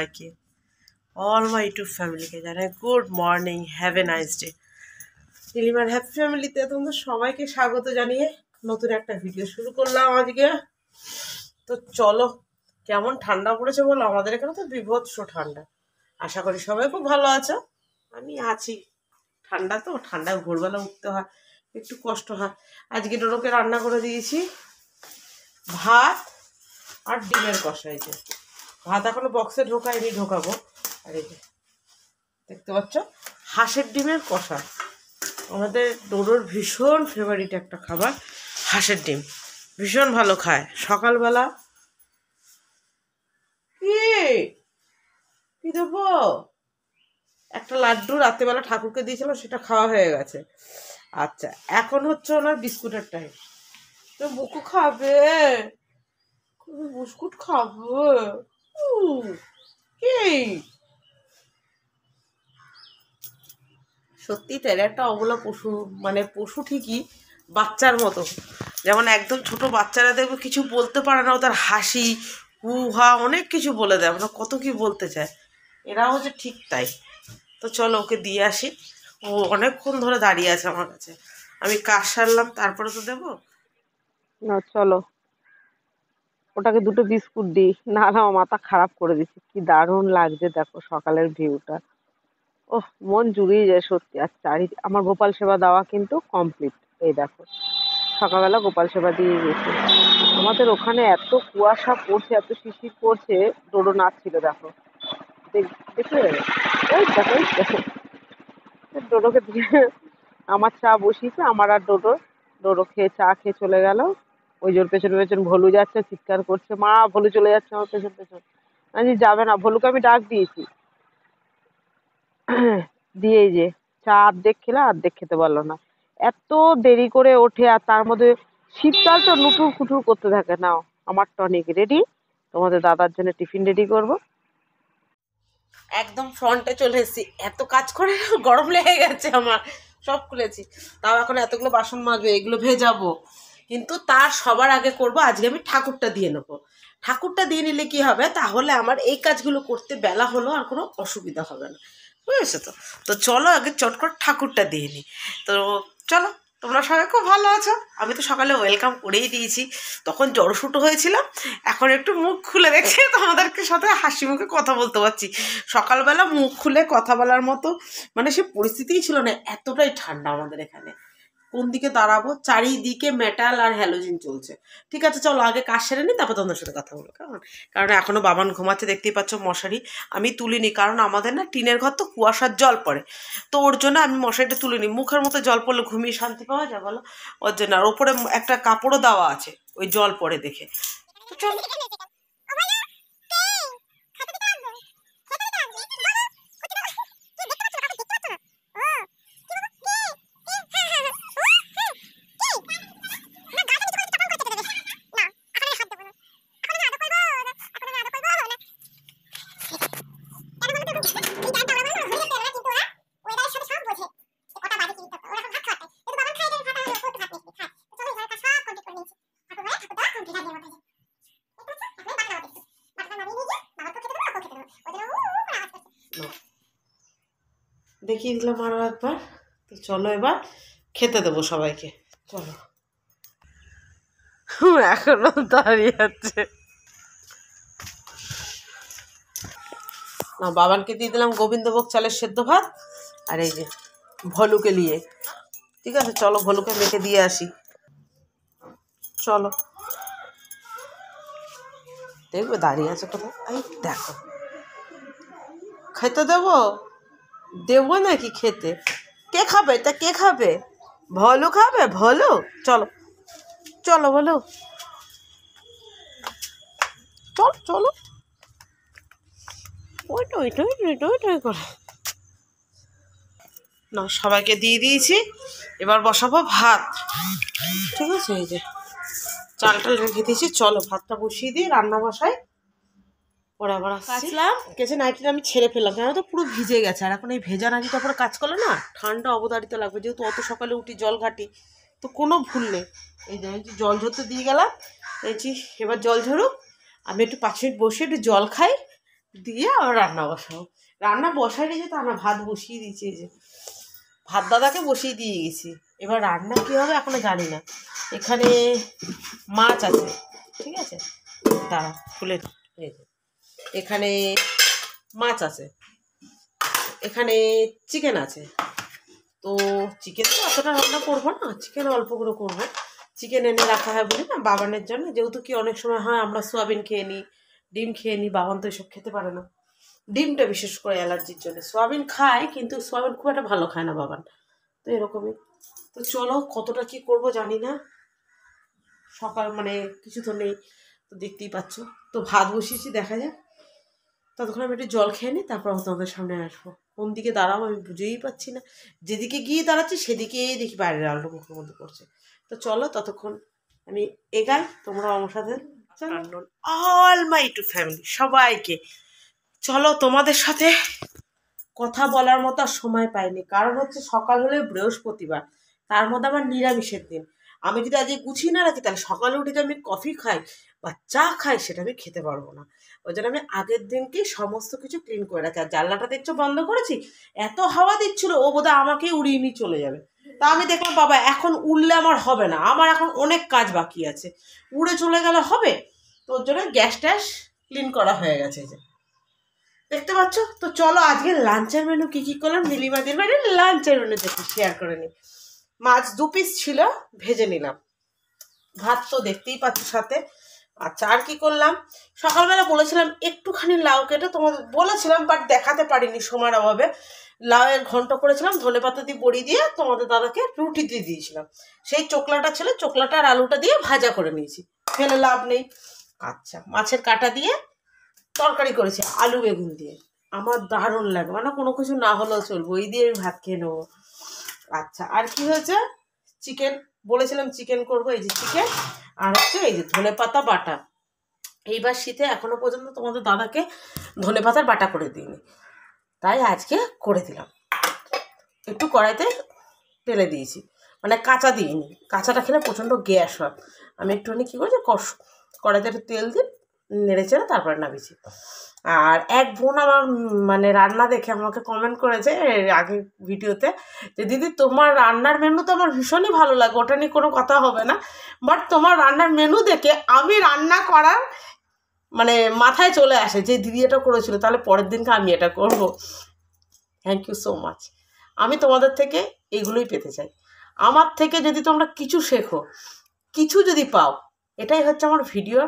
সবাইকে, all my YouTube ফ্যামিলিকে জানাই good morning, have a nice day. নীলিমার হ্যাপি ফ্যামিলিতে তোমাদের সবাইকে স্বাগত জানিয়ে নতুন একটা ভিডিও শুরু করলাম আজকে। তো চলো, কেমন ঠান্ডা পড়েছে বলো, আমাদের এখানে তো বিভৎস ঠান্ডা। আশা করি সবাই খুব ভালো আছো। আমি আছি, ঠান্ডা তো, ঠান্ডায় ভোরবেলা উঠতে হয়, একটু কষ্ট হয়। আজকে ডোরোকে রান্না করে দিয়েছি ভাত আর ডিমের কষা। এই যে ভাত এখনো বক্সে ঢোকায়নি, ঢোকাবো। আর এই যে দেখতে পাচ্ছ হাঁসের ডিমের কষা, আমাদের ডোরোর ভীষণ ফেভারিট একটা খাবার। হাঁসের ডিম ভীষণ ভালো খায় সকালবেলা। কি দেবো, একটা লাড্ডু রাত্রেবেলা ঠাকুরকে দিয়েছিলাম, সেটা খাওয়া হয়ে গেছে। আচ্ছা, এখন হচ্ছে ওনার বিস্কুটের টাইম। তো বুকু খাবে, বিস্কুট খাবে। কি সত্যি তাই, একটা অবলা পশু, মানে পশু ঠিকই, বাচ্চার মতো। যেমন একদম ছোট বাচ্চারা দেখবে কিছু বলতে পারে না, তার হাসি হু হা অনেক কিছু বলে দেয়, আমরা কত কি বলতে চায়, এরাও যে ঠিক তাই। তো চলো ওকে দিয়ে আসি, ও অনেকক্ষণ ধরে দাঁড়িয়ে আছে আমার কাছে। আমি কাজ সারলাম তারপরে তো দেবো না। চলো ওটাকে দুটো বিস্কুট দিই, না না মাথা খারাপ করে দিচ্ছি। কি দারুণ লাগছে দেখো সকালের ভিউটা, ওহ মন জুড়িয়ে যায় সত্যি। আর আমার গোপাল সেবা দেওয়া কিন্তু কমপ্লিট। এই দেখো সকালবেলা গোপাল সেবা দিয়ে গেছি। আমাদের ওখানে এত কুয়াশা পড়ছে, এত শিশির পড়ছে, ডোডো নাচছিল দেখো। দেখে ওই দেখো ওই দেখো, ডোডোকে দিয়ে আমার চা বসিয়েছে, আমার আর ডোডোর। ডোডো খেয়ে চা খেয়ে চলে গেল। ওই জোর পেছন পেছন ভলু যাচ্ছে, চিৎকার করছে, মা ভলু চলে যাচ্ছে আমার পেছন পেছন। আমি যাবে না, ভলুকে আমি ডাক দিয়েছি। দিয়ে এই যে চা অর্ধেক খেলে, অর্ধেক খেতে পারলো না। এত দেরি করে ওঠে, আর তার মধ্যে শীতকাল তো নুটুর ফুটুর করতে থাকে। নাও আমার টনিক রেডি, তোমাদের দাদার জন্য টিফিন রেডি করবো। একদম ফ্রন্টে চলে এসেছি, এত কাজ করে গরম লেগে গেছে আমার। সব খুলেছি, তাও এখন এতগুলো বাসন মাজবো, এগুলো ভেজাবো। কিন্তু তার সবার আগে করব আজকে আমি ঠাকুরটা দিয়ে নেবো। ঠাকুরটা দিয়ে নিলে কি হবে, তাহলে আমার এই কাজগুলো করতে বেলা হলো আর কোনো অসুবিধা হবে না, বুঝেছো তো। তো চলো আগে চট করে ঠাকুরটা দিয়ে নিই। তো চলো, তোমরা সবাই খুব ভালো আছো। আমি তো সকালে ওয়েলকাম করেই দিয়েছি, তখন জড়সুটো হয়েছিলাম, এখন একটু মুখ খুলে দেখে তোমাদেরকে সাথে হাসি মুখে কথা বলতে পারছি। সকালবেলা মুখ খুলে কথা বলার মতো মানে সে পরিস্থিতিই ছিল না, এতটাই ঠান্ডা আমাদের এখানে। কোন দিকে দাঁড়াবো, চারিদিকে মেটাল আর হ্যালোজিন চলছে। ঠিক আছে চলো আগে কাজ সেরে নিই, তারপর তোমাদের সাথে কথা বলবো। কারণ এখনো বাবান ঘুমাচ্ছে, দেখতেই পাচ্ছ মশারি আমি তুলিনি, কারণ আমাদের না টিনের ঘর তো কুয়াশার জল পড়ে, তো ওর জন্য আমি মশারিটা তুলিনি। মুখের মতো জল পড়লে ঘুমিয়ে শান্তি পাওয়া যায় বলো, ওর জন্য। আর ওপরে একটা কাপড়ও দেওয়া আছে, ওই জল পড়ে দেখে। তো চলো, দেখিয়ে দিলাম আরো একবার। তো চলো এবার খেতে দেবো সবাইকে, চলো। এখনো দাঁড়িয়ে আছে না, বাবানকে দিয়ে দিলাম গোবিন্দভোগ চালের সেদ্ধ ভাত, আর এই যে ভলুকে নিয়ে। ঠিক আছে চলো ভলুকে মেখে দিয়ে আসি, চলো। দেখবে দাঁড়িয়ে আছে কোথাও, এই দেখো। খেতে দেবো, দেবো নাকি খেতে? কে খাবে তা, কে খাবে? ভলু খাবে, ভলু। চলো চলো ভলু, চল চলো। ওইটা ওইটা ওইটা ওইটা করে না, সবাইকে দিয়ে দিয়েছি। এবার বসাবো ভাত। ঠিক আছে, এই যে চালটা রেখে দিয়েছি, চলো ভাতটা বসিয়ে দিয়ে রান্না বসাই। পরে আবার আসলাম, কেছে নাইটিটা আমি ছেড়ে ফেললাম, জানো তো পুরো ভিজে গেছে। আর এখন এই ভেজা নাইটিটা পরে কাজ করলে না ঠান্ডা অবধারিত লাগবে, যেহেতু অত সকালে উঠি জল ঘাটি, তো কোনো ভুল নেই। এই যে জল ঝরতে দিয়ে গেলাম, এই যে এবার জল ঝরুক, আমি একটু 5 মিনিট বসে একটু জল খাই, দিয়ে আবার রান্না বসাবো। রান্না বসাই দিয়েছি তা না, ভাত বসিয়ে দিয়েছি। এই যে ভাত দাদাকে বসিয়ে দিয়ে গেছি, এবার রান্না কী হবে এখনো জানি না। এখানে মাছ আছে, ঠিক আছে, দাঁড়া খুলে, এখানে মাছ আছে, এখানে চিকেন আছে। তো চিকেন তো অতটা রান্না করবো না, চিকেন অল্প করে করবো। চিকেন এনে রাখা হয় বলি না বাবানের জন্য, যেহেতু কি অনেক সময় হয় আমরা সোয়াবিন খেয়ে নিই, ডিম খেয়ে নিই, বাবান তো এসব খেতে পারে না, ডিমটা বিশেষ করে অ্যালার্জির জন্য। সোয়াবিন খায় কিন্তু সোয়াবিন খুব একটা ভালো খায় না বাবান, তো এরকমই। তো চলো কতটা কি করব জানি না, সকাল মানে কিছু তো নেই, তো দেখতেই পাচ্ছ। তো ভাত বসিয়েছি, দেখা যাক, ততক্ষণ আমি একটু জল খেয়ে নিই, তারপর তোমাদের সামনে আসবো। কোন দিকে দাঁড়াবো আমি বুঝেই পাচ্ছি না, যেদিকে গিয়ে দাঁড়াচ্ছি সেদিকেই দেখি বাইরের আলো মুখের মধ্যে পড়ছে। তো চলো ততক্ষণ আমি এগাই, তোমরা আমার সাথে অল মাই টু ফ্যামিলি সবাইকে। চলো তোমাদের সাথে কথা বলার মতো আর সময় পাইনি, কারণ হচ্ছে সকাল হলে বৃহস্পতিবার, তার মধ্যে আমার নিরামিষের দিন। আমি যদি আজকে গুছিয়ে না রাখি তাহলে সকালে উঠে যে আমি কফি খাই বা চা খাই সেটা আমি খেতে পারবো না। ওই জন্য আমি আগের দিনকেই সমস্ত কিছু ক্লিন করে রাখি। আর জানলাটা দেখছো বন্ধ করেছি, এত হাওয়া দিচ্ছিল ও বোধহয় আমাকে উড়িয়ে নিয়ে চলে যাবে। তা আমি দেখলাম বাবা এখন উড়লে আমার হবে না, আমার এখন অনেক কাজ বাকি আছে, উড়ে চলে গেলে হবে। তো ওর জন্য গ্যাস ট্যাস ক্লিন করা হয়ে গেছে, যে দেখতে পাচ্ছ। তো চলো আজকে লাঞ্চের মেনু কি কি করলাম নীলিমাদের বাড়ির লাঞ্চের মেনু দেখি শেয়ার করে নিই। মাছ 2 পিস ছিল, ভেজে নিলাম। ভাত তো দেখতেই পাচ্ছ সাথে। আচ্ছা আর কি করলাম, সকালবেলা বলেছিলাম একটুখানি লাউ কেটে তোমাদের বলেছিলাম, বাট দেখাতে পারিনি সময়ের অভাবে। লাউয়ের ঘন্ট করেছিলাম ধনেপাতা দিয়ে বড়ি দিয়ে, তোমাদের দাদাকে রুটি দিয়ে দিয়েছিলাম। সেই চোকলাটা ছিল, চোকলাটা আর আলুটা দিয়ে ভাজা করে নিয়েছি, ফেলে লাভ নেই। আচ্ছা মাছের কাঁটা দিয়ে তরকারি করেছি আলু বেগুন দিয়ে, আমার দারুণ লাগে, মানে কোনো কিছু না হলেও চলবো, ওই দিয়ে আমি ভাত খেয়ে নেবো। আচ্ছা আর কি হয়েছে, চিকেন বলেছিলাম চিকেন করবো, এই যে চিকেন, আর হচ্ছে এই যে ধনেপাতা বাটা। এইবার শীতে এখনো পর্যন্ত তোমাদের দাদাকে ধনেপাতার বাটা করে দিইনি, তাই আজকে করে দিলাম। একটু কড়াইতে ঢেলে দিয়েছি, মানে কাঁচা দিইনি, কাঁচাটা খেলে প্রচণ্ড গ্যাস হয়। আমি একটুখানি কী করেছি কড়াইতে একটু তেল দিই, নেড়ে চেড়ে তারপরে নামিয়েছি। আর এক বোন আমার মানে রান্না দেখে আমাকে কমেন্ট করেছে আগে ভিডিওতে, যে দিদি তোমার রান্নার মেনু তো আমার ভীষণই ভালো লাগে, ওটা নিয়ে কোনো কথা হবে না, বাট তোমার রান্নার মেনু দেখে আমি রান্না করার মানে মাথায় চলে আসে যে দিদি এটা করেছিল, তাহলে পরের দিনকে আমি এটা করব। Thank you so much. আমি তোমাদের থেকে এইগুলোই পেতে চাই। আমার থেকে যদি তোমরা কিছু শেখো, কিছু যদি পাও, এটাই হচ্ছে আমার ভিডিওর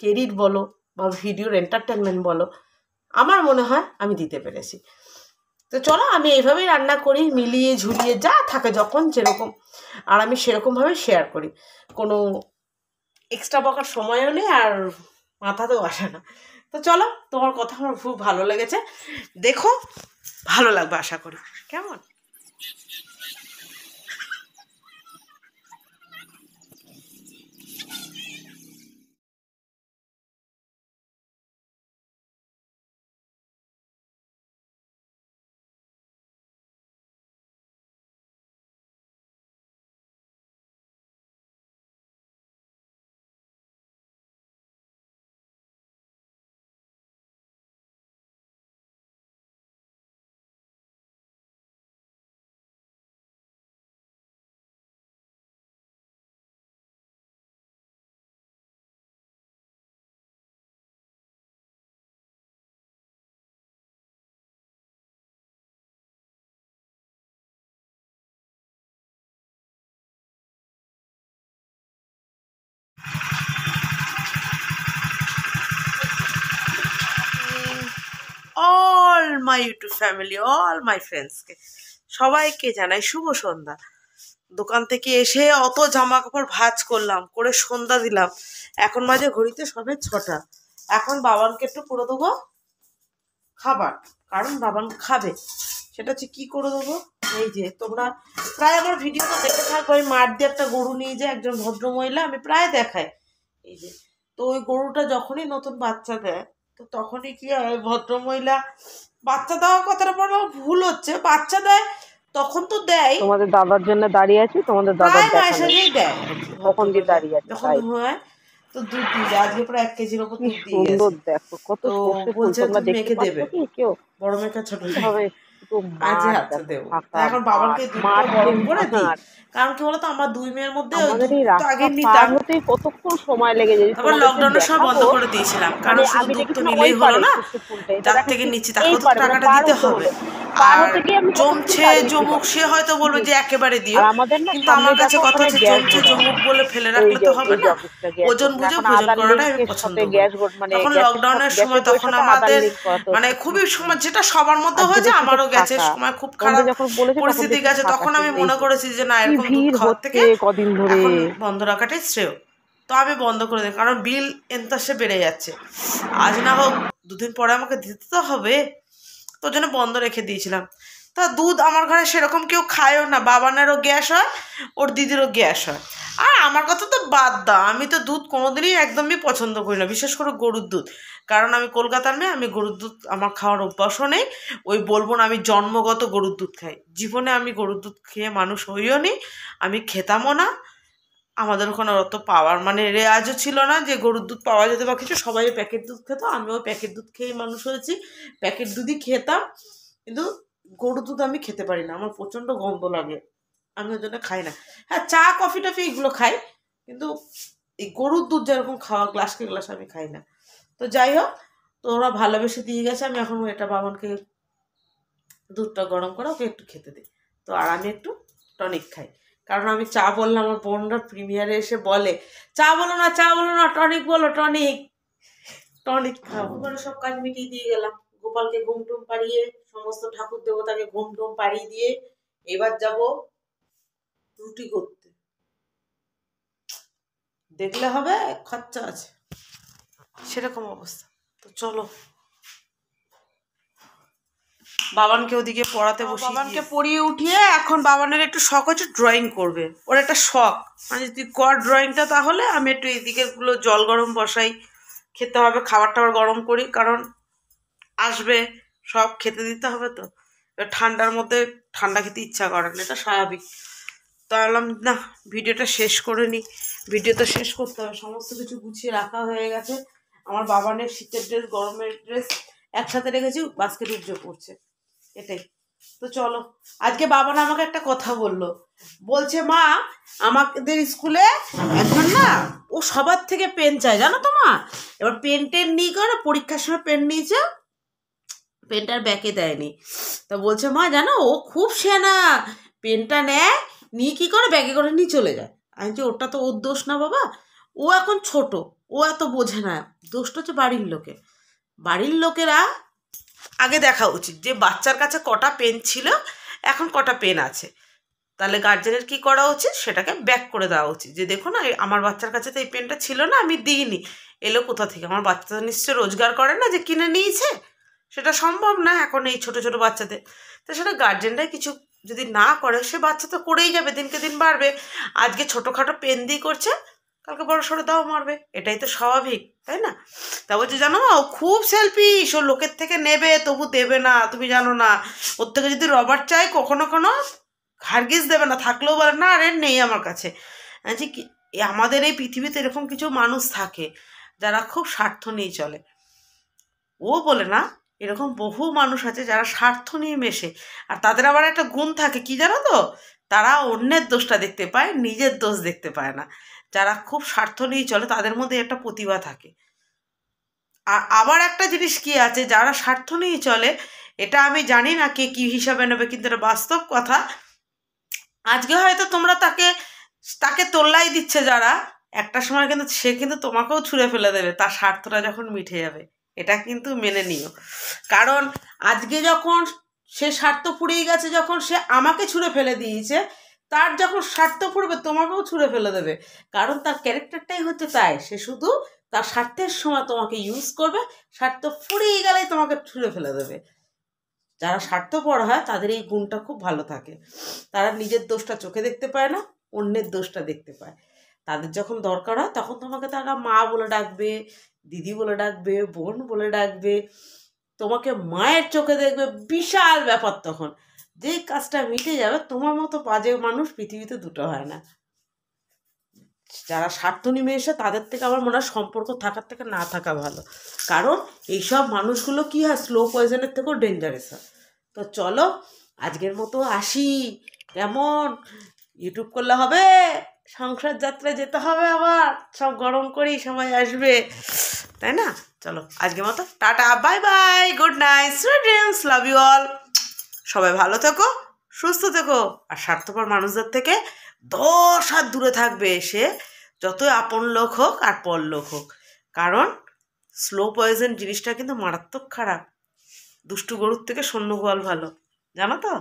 ক্রেডিট বলো বা ভিডিওর এন্টারটেনমেন্ট বলো, আমার মনে হয় আমি দিতে পেরেছি। তো চলো আমি এইভাবেই রান্না করি, মিলিয়ে ঝুলিয়ে যা থাকে যখন যেরকম, আর আমি সেরকমভাবে শেয়ার করি, কোনো এক্সট্রা বকার সময়ও নেই আর মাথাতেও আসে না। তো চলো তোমার কথা আমার খুব ভালো লেগেছে, দেখো ভালো লাগবে আশা করি, কেমন। All my YouTube family, all my ফ্রেন্ডসকে সবাইকে জানাই শুভ সন্ধ্যা। দোকান থেকে এসে অত জামা কাপড় ভাঁজ করলাম, করে সন্ধ্যা দিলাম, এখন বাজে ঘড়িতে সবে 6টা। এখন বাবানকে একটু করে দেবো খাবার, কারণ বাবান খাবে। সেটা হচ্ছে কী করে দেবো, এই যে তোমরা প্রায় আমার ভিডিওটা দেখে থাকবো, ওই মাঠ দিয়ে একটা গরু নিয়ে যায় একজন ভদ্রমহিলা, আমি প্রায় দেখাই। এই যে তো ওই গরুটা যখনই নতুন বাচ্চা দেয়, তো তখনই কি হয় ভদ্রমহিলা, বাচ্চা দেওয়ার কথাটা বড় ভুল হচ্ছে, বাচ্চা দেয় তখন তো দেয়, তোমাদের দাদার জন্য দাঁড়িয়ে আছি, তোমাদের দাদার প্রায় দেখা মায়ের নেই, সাথেই দেয় কখন দিয়ে দাঁড়িয়ে আছে যখন তাই। হয়। তো দুধ দিয়ে আজকে প্রায় 1 কেজির ওপর কি দুধ দিয়ে সুন্দর গেছে। দেখো, কত তো সর্ষে ফুল, বলছে তোমরা তুমি দেখতে মেখে পাচ্ছ দেবে, কি কেউ? বড় মেয়েকে ছোট মেয়ে। এইভাবে শুধু আজকে মাঠ হাতে দেখো, দেবো। তা ফাঁকা এখন মাঠ, বাবানকে দুধটা মাঠে গরম করে দিই, মাঠ। কারণ কি বলতো আমার 2 মেয়ের মধ্যে ওই আমাদের দুধ এই তো আগে রাস্তা পার নিতাম, হতেই কতক্ষণ সময় লেগে যায়, যে তারপর তোমাদেরকে লকডাউনের সময় বন্ধ দেখাবো। করে দিয়েছিলাম, মানে কারণ শুধু আমি দুধ তো দেখেছি না ওই নিলেই হলো পারে না, সর্ষে ফুলটা, এটা যার দেখো থেকে ঠিক নিচ্ছি এই তাকেও তো পারে, মানে টাকাটা পার দিতে হতে হবে। হলো, পার আর হতে গিয়ে আমি কতক্ষণ জমছে দাঁড়িয়েছি জমুক ভাবো। সে হয়তো বলবে হুম। যে একেবারে আর দিও, আমাদের না কিন্তু সামনে আমার কাছে দেখো কথা ওখানে হচ্ছে গ্যাস জমছে গোডাউন, জমুক বলে ফেলে এই রাখলে যে তো হবে এই যে না, অফিসটা গ্যাস ওজন গোডাউন, বুঝে এখন ভোজন আদার করাটাই আমি লিঙ্কের পছন্দ সাথে করি। গ্যাস গোড মানে তখন গ্যাসের সাথে, লকডাউনের গ্যাসের সময় বইয়ের তখন সাথে আদার আমাদের লিঙ্ক করাতে মানে হচ্ছে। খুবই সময়, যেটা সবার মধ্যে আজকে হয়েছে, দেখছি তো আমারও গেছে ফাঁকা। সময়, খুব তোমাদের খারাপ যখন বলেছে তখন পরিস্থিতি দেখছি গেছে, ফাঁকা, তখন আমি কিন্তু এই মনে যে করেছি যে না, কি এরকম দুধ ভিড় খাওয়ার হচ্ছে থেকে কদিন ধরে। এখন বন্ধ রাখাটাই শ্রেয়। তো আমি বন্ধ করে দিই, কারণ বিল এন্তাসে বেড়ে যাচ্ছে, আজ না হোক 2 দিন পরে আমাকে দিতে তো হবে, তো জন্য বন্ধ রেখে দিয়েছিলাম। তা দুধ আমার ঘরে সেরকম কেউ খায়ও না, বাবানেরও গ্যাস হয়, ওর দিদিরও গ্যাস হয়। আর আমার কথা তো বাদ দাও, আমি তো দুধ কোনোদিনই একদমই পছন্দ করি না, বিশেষ করে গরুর দুধ, কারণ আমি কলকাতার মেয়ে, আমি গরুর দুধ আমার খাওয়ার অভ্যাসও নেই। ওই বলবো না আমি জন্মগত গরুর দুধ খাই, জীবনে আমি গরুর দুধ খেয়ে মানুষ হইও নি, আমি খেতামও না। আমাদের ওখানে অত পাওয়ার মানে রেওয়াজও ছিল না যে গরুর দুধ পাওয়া যেতে বা কিছু, সবাই প্যাকেট দুধ খেত, আমিও প্যাকেট দুধ খেয়েই মানুষ হয়েছি, প্যাকেট দুধই খেতাম। কিন্তু গরুর দুধ আমি খেতে পারি না, আমার প্রচণ্ড গন্ধ লাগে, আমি ওই জন্য খাই না। হ্যাঁ, চা কফি টফি এগুলো খাই, কিন্তু এই গরুর দুধ যেরকম খাওয়া গ্লাসকে গ্লাস আমি খাই না। তো যাই হোক, তো ওরা ভালোবেসে দিয়ে গেছে, আমি এখন এটা বাবানকে দুধটা গরম করে ওকে একটু খেতে দিই। তো আর আমি একটু টনিক খাই, কারণ আমি চা বললে আমার বোনরা প্রিমিয়ারে এসে বলে চা বলো না, চা বলো না, টনিক বলো, টনিক টনিক খাবো। এবারে সব কাজ মিটিয়ে দিয়ে গেলাম, গোপালকে ঘুম টুম পাড়িয়ে, সমস্ত ঠাকুর দেবতাকে ঘুম টুম পাড়িয়ে দিয়ে এবার যাব রুটি করতে। দেখলে হবে, খরচা আছে, সেরকম অবস্থা। তো চলো, বাবানকে ওদিকে পড়াতে বসি, বাবানকে পড়িয়ে উঠিয়ে এখন বাবানের একটু শখ হচ্ছে ড্রয়িং করবে, ওর একটা শখ, মানে তুই কর ড্রয়িংটা, তাহলে আমি একটু এদিকে গুলো জল গরম বসাই, খেতে হবে, খাবার টাবার গরম করি, কারণ আসবে, সব খেতে দিতে হবে। তো এবার ঠান্ডার মধ্যে ঠান্ডা খেতে ইচ্ছা করে না, এটা স্বাভাবিক। তো ভাবলাম না, ভিডিওটা শেষ করে নিই, ভিডিও তো শেষ করতে হবে, সমস্ত কিছু গুছিয়ে রাখা হয়ে গেছে। আমার বাবানের শীতের ড্রেস গরমের ড্রেস একসাথে রেখেছি, বাস্কেট উঠে পড়ছে, এটাই। তো চলো, আজকে বাবান আমাকে একটা কথা বললো, বলছে মা, আমাদের স্কুলে একজন না, ও সবার থেকে পেন চায় জানো তো মা, এবার পেন টেন নিয়ে করে পরীক্ষার সময় পেন নিয়েছে, পেনটার ব্যাকে দেয়নি, তা বলছে মা জানো ও খুব সেনা, পেনটা নেয়, নিয়ে কী করে ব্যাগে করে নিয়ে চলে যায়। আমি যে ওটা তো ওর দোষ না বাবা, ও এখন ছোট, ও এত বোঝে না, দোষটা হচ্ছে বাড়ির লোকে, বাড়ির লোকেরা আগে দেখা উচিত যে বাচ্চার কাছে কটা পেন ছিল, এখন কটা পেন আছে, তাহলে গার্জেনের কি করা উচিত, সেটাকে ব্যাক করে দেওয়া উচিত, যে দেখো না আমার বাচ্চার কাছে তো এই পেনটা ছিল না, আমি দিইনি, এলো কোথা থেকে, আমার বাচ্চা তো নিশ্চয় রোজগার করে না যে কিনে নিয়েছে, সেটা সম্ভব না এখন এই ছোট ছোট বাচ্চাদের। তো সেটা গার্জেনরাই কিছু যদি না করে, সে বাচ্চা তো করেই যাবে, দিনকে দিন বাড়বে, আজকে ছোটোখাটো পেন দিয়ে করছে, কালকে বড় সড়ো দাও মারবে, এটাই তো স্বাভাবিক, তাই না? তা বলছে জানো ও খুব সেলফিশ, ও লোকের থেকে নেবে তবু দেবে না, তুমি জানো না, ওর থেকে যদি রবার চাই কখনো কোনো হারগিজ দেবে না, থাকলেও বলে না আরে নেই আমার কাছে। যে কি, আমাদের এই পৃথিবীতে এরকম কিছু মানুষ থাকে যারা খুব স্বার্থ নিয়ে চলে, ও বলে না, এরকম বহু মানুষ আছে যারা স্বার্থ নিয়ে মেশে, আর তাদের আবার একটা গুণ থাকে কি জানো তো, তারা অন্যের দোষটা দেখতে পায়, নিজের দোষ দেখতে পায় না। যারা খুব স্বার্থ নিয়ে চলে তাদের মধ্যে একটা প্রতিভা থাকে। আর আবার একটা জিনিস কি আছে, যারা স্বার্থ নিয়ে চলে, এটা আমি জানি না কে কী হিসাবে নেবে, কিন্তু এটা বাস্তব কথা, আজকে হয়তো তোমরা তাকে তাকে তোল্লাই দিচ্ছে যারা, একটা সময় কিন্তু সে কিন্তু তোমাকেও ছুঁড়ে ফেলে দেবে, তার স্বার্থটা যখন মিটে যাবে, এটা কিন্তু মেনে নিও। কারণ আজকে যখন সে স্বার্থ ফুরিয়ে গেছে, যখন সে আমাকে ছুঁড়ে ফেলে দিয়েছে, তার যখন স্বার্থ ফুরবে তোমাকেও ছুঁড়ে ফেলে দেবে, কারণ তার ক্যারেক্টারটাই হচ্ছে তাই, সে শুধু তার স্বার্থের সময় তোমাকে ইউজ করবে, স্বার্থ ফুরিয়ে গেলেই তোমাকে ছুঁড়ে ফেলে দেবে। যারা স্বার্থপর হয় তাদের এই গুণটা খুব ভালো থাকে, তারা নিজের দোষটা চোখে দেখতে পায় না, অন্যের দোষটা দেখতে পায়। তাদের যখন দরকার হয় তখন তোমাকে তারা মা বলে ডাকবে, দিদি বলে ডাকবে, বোন বলে ডাকবে, তোমাকে মায়ের চোখে দেখবে, বিশাল ব্যাপার তখন, যে কাজটা মিটে যাবে। তোমার মতো বাজে মানুষ পৃথিবীতে দুটো হয় না, যারা স্বার্থ নিমেষে তাদের থেকে আমার মনে হয় সম্পর্ক থাকার থেকে না থাকা ভালো, কারণ এইসব মানুষগুলো কি হয় স্লো পয়জনের থেকেও ডেঞ্জারাস হয়। তো চলো আজকের মতো আসি, কেমন? ইউটিউব করলে হবে, সংসার যাত্রায় যেতে হবে, আবার সব গরম করি, সবাই আসবে, তাই না? চলো আজকের মতো tata, bye bye, good night, sweet dreams, love you all. সবাই ভালো থেকো, সুস্থ থেকো, আর স্বার্থপর মানুষদের থেকে 10 হাত দূরে থাকবে, সে যতই আপন লোক হোক আর পর লোক হোক, কারণ স্লো পয়জন জিনিসটা কিন্তু মারাত্মক খারাপ। দুষ্টু গরুর থেকে সৈন্য গোয়াল ভালো, জানো তো?